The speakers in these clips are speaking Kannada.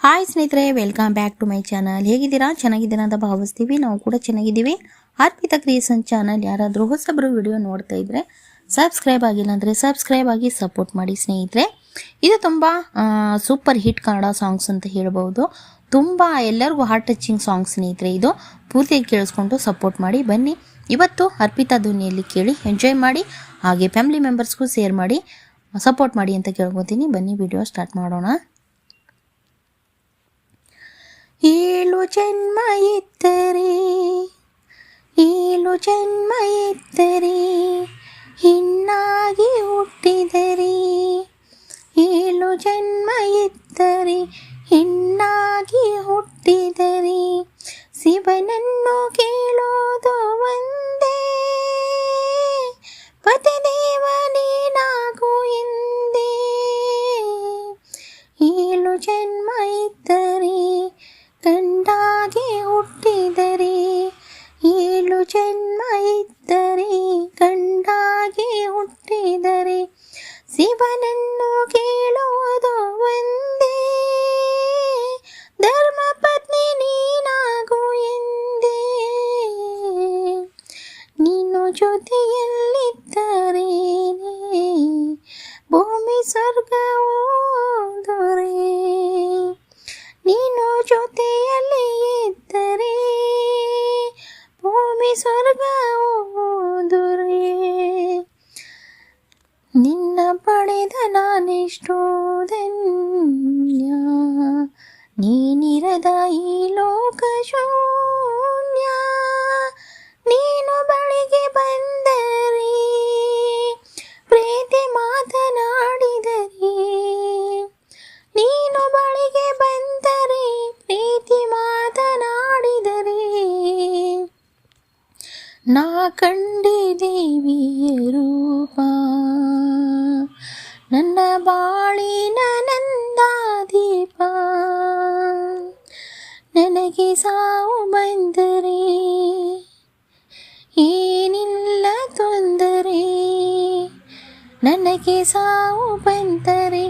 ಹಾಯ್ ಸ್ನೇಹಿತರೆ, welcome back to my channel. ಹೇಗಿದ್ದೀರಾ? ಚೆನ್ನಾಗಿದ್ದೀರಾ ಅಂತ ಭಾವಿಸ್ತೀವಿ. ನಾವು ಕೂಡ ಚೆನ್ನಾಗಿದ್ದೀವಿ. ಅರ್ಪಿತಾ ಕ್ರಿಯೇಷನ್ ಚಾನಲ್ ಯಾರಾದರೂ ಹೊಸಬ್ರು ವಿಡಿಯೋ ನೋಡ್ತಾ ಇದ್ರೆ ಸಬ್ಸ್ಕ್ರೈಬ್ ಆಗಿಲ್ಲ ಅಂದರೆ ಸಬ್ಸ್ಕ್ರೈಬ್ ಆಗಿ ಸಪೋರ್ಟ್ ಮಾಡಿ ಸ್ನೇಹಿತರೆ. ಇದು ತುಂಬ ಸೂಪರ್ ಹಿಟ್ ಕನ್ನಡ ಸಾಂಗ್ಸ್ ಅಂತ ಹೇಳ್ಬೋದು. ತುಂಬ ಎಲ್ಲರಿಗೂ ಹಾರ್ಟ್ ಟಚಿಂಗ್ ಸಾಂಗ್ಸ್ ಸ್ನೇಹಿತರೆ. ಇದು ಪೂರ್ತಿಯಾಗಿ ಕೇಳಿಸ್ಕೊಂಡು ಸಪೋರ್ಟ್ ಮಾಡಿ. ಬನ್ನಿ ಇವತ್ತು ಅರ್ಪಿತಾ ಧ್ವನಿಯಲ್ಲಿ ಕೇಳಿ ಎಂಜಾಯ್ ಮಾಡಿ, ಹಾಗೆ ಫ್ಯಾಮಿಲಿ ಮೆಂಬರ್ಸ್ಗೂ ಶೇರ್ ಮಾಡಿ ಸಪೋರ್ಟ್ ಮಾಡಿ ಅಂತ ಕೇಳ್ಕೊತೀನಿ. ಬನ್ನಿ ವಿಡಿಯೋ ಸ್ಟಾರ್ಟ್ ಮಾಡೋಣ. 7 ಜನ್ಮ ಇದ್ದರೆ 7 ಜನ್ಮ ಇದ್ದರೆ ಹೆಣ್ಣಾಗಿ ಹುಟ್ಟಿದರೆ 7 ಜನ್ಮ ಇದ್ದರೆ ಹೆಣ್ಣಾಗಿ ಹುಟ್ಟಿದರೆ ಶಿವನನ್ನು ಕೇಳೋದು ಒಂದೇ, ಪತಿದೇವನೇನಾಗು ಎಂದೇ. 7 ಜನ್ಮ ಇದ್ದರೆ ಗಂಡಾಗಿ ಹುಟ್ಟಿದರೆ 7 ಜನ್ಮ ಇದ್ದರೆ ಗಂಡಾಗಿ ಹುಟ್ಟಿದರೆ ಶಿವನನ್ನು ಕೇಳುವುದು ಒಂದೇ, ಧರ್ಮ ಪತ್ನಿ ನೀನಾಗು ಎಂದೇ. ನೀನು ಜೊತೆಯಲ್ಲಿದ್ದರೆ ಭೂಮಿ ಸ್ವರ್ಗವೋ ದೊರೆ, ನೀನು ಜೊತೆಯಲ್ಲಿ ಇದ್ದರೆ ಭೂಮಿ ಸ್ವರ್ಗವೋ ದೊರೆ. ನಿನ್ನ ಪಡೆದ ನಾನೆಷ್ಟೋ ಧನ್ಯ, ನೀನಿರದ ಈ ಲೋಕ ಶೂನ್ಯ. ನೀನು ಬಳಿಗೆ ಬಂದರೆ ಪ್ರೀತಿ ಮಾತನಾಡಿದರೆ, ನೀನು ಬಳಿಗೆ ಬಂದರೆ ಪ್ರೀತಿ ಮಾತನಾಡಿದರೆ ನಾ ಕಂಡೆ ದೇವಿಯ ರೂಪ, ನನ್ನ ಬಾಳಿನ ನಂದಾದೀಪ. ನನಗೆ ಸಾವು ಬಂದರೆ ಏನಿಲ್ಲ ತೊಂದರೆ, ನನಗೆ ಸಾವು ಬಂದರೆ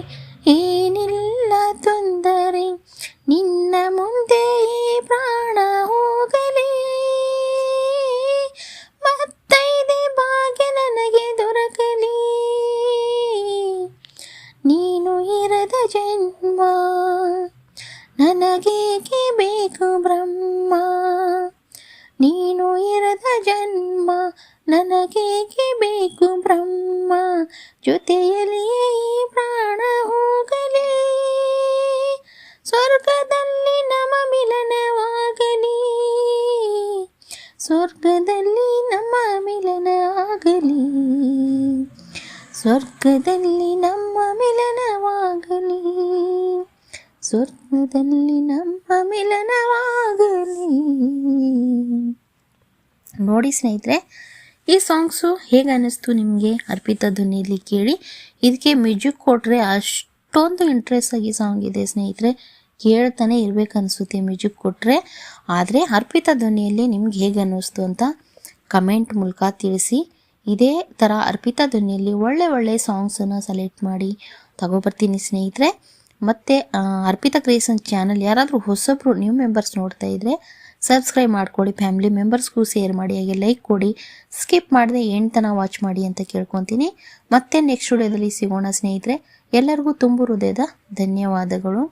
ಏನಿಲ್ಲ ತೊಂದರೆ. ನಿನ್ನ ಮುಂದೆ ಪ್ರಾಣ ಹೋಗಲಿ, ಮತ್ತೈದೆ ಭಾಗ್ಯ ನನಗೆ ದೊರಕಲಿ. ನೀನು ಇರದ ಜನ್ಮ ನನಗೇಕೆ ಬೇಕು ಬ್ರಹ್ಮ, ನೀನು ಇರದ ಜನ್ಮ ನನಗೇಕೆ ಬೇಕು ಬ್ರಹ್ಮ. ಜೊತೆಯಲ್ಲಿಯೇ ಈ ಪ್ರಾಣ ಹೋಗಲಿ, ಸ್ವರ್ಗದಲ್ಲಿ ನಮ್ಮ ಮಿಲನವಾಗಲಿ, ಸ್ವರ್ಗದಲ್ಲಿ ನಮ್ಮ ಮಿಲನ ಆಗಲಿ, ಸ್ವರ್ಗದಲ್ಲಿ ನಮ್ಮ ಮಿಲನವಾಗಲಿ, ಸ್ವರ್ಗದಲ್ಲಿ ನಮ್ಮ ಮಿಲನವಾಗಲಿ. ನೋಡಿ ಸ್ನೇಹಿತರೆ, ಈ ಸಾಂಗ್ಸು ಹೇಗೆ ಅನ್ನಿಸ್ತು ನಿಮಗೆ? ಅರ್ಪಿತಾ ಧ್ವನಿಯಲ್ಲಿ ಕೇಳಿ. ಇದಕ್ಕೆ ಮ್ಯೂಸಿಕ್ ಕೊಟ್ಟರೆ ಅಷ್ಟೊಂದು ಇಂಟ್ರೆಸ್ಟ್ ಆಗಿ ಸಾಂಗ್ ಇದೆ ಸ್ನೇಹಿತರೆ, ಕೇಳ್ತಾನೆ ಇರ್ಬೇಕು ಅನಿಸುತ್ತೆ ಮ್ಯೂಸಿಕ್ ಕೊಟ್ಟರೆ. ಆದರೆ ಅರ್ಪಿತಾ ಧ್ವನಿಯಲ್ಲಿ ನಿಮ್ಗೆ ಹೇಗೆ ಅನ್ನಿಸ್ತು ಅಂತ ಕಮೆಂಟ್ ಮೂಲಕ ತಿಳಿಸಿ. ಇದೇ ಥರ ಅರ್ಪಿತಾ ಧ್ವನಿಯಲ್ಲಿ ಒಳ್ಳೆ ಸಾಂಗ್ಸನ್ನು ಸೆಲೆಕ್ಟ್ ಮಾಡಿ ತಗೊಬರ್ತೀನಿ ಸ್ನೇಹಿತರೆ. ಮತ್ತು ಅರ್ಪಿತಾ ಕ್ರಿಯೇಷನ್ ಚಾನಲ್ ಯಾರಾದರೂ ಹೊಸಬ್ರು ನ್ಯೂ ಮೆಂಬರ್ಸ್ ನೋಡ್ತಾ ಇದ್ದರೆ ಸಬ್ಸ್ಕ್ರೈಬ್ ಮಾಡ್ಕೊಳ್ಳಿ, ಫ್ಯಾಮಿಲಿ ಮೆಂಬರ್ಸ್ಗೂ ಶೇರ್ ಮಾಡಿ, ಹಾಗೆ ಲೈಕ್ ಕೊಡಿ, ಸ್ಕಿಪ್ ಮಾಡದೆ ಎಂಟನ ವಾಚ್ ಮಾಡಿ ಅಂತ ಕೇಳ್ಕೊತೀನಿ. ಮತ್ತೆ ನೆಕ್ಸ್ಟ್ ವಿಡಿಯೋದಲ್ಲಿ ಸಿಗೋಣ ಸ್ನೇಹಿತರೆ. ಎಲ್ಲರಿಗೂ ತುಂಬ ಹೃದಯದ ಧನ್ಯವಾದಗಳು.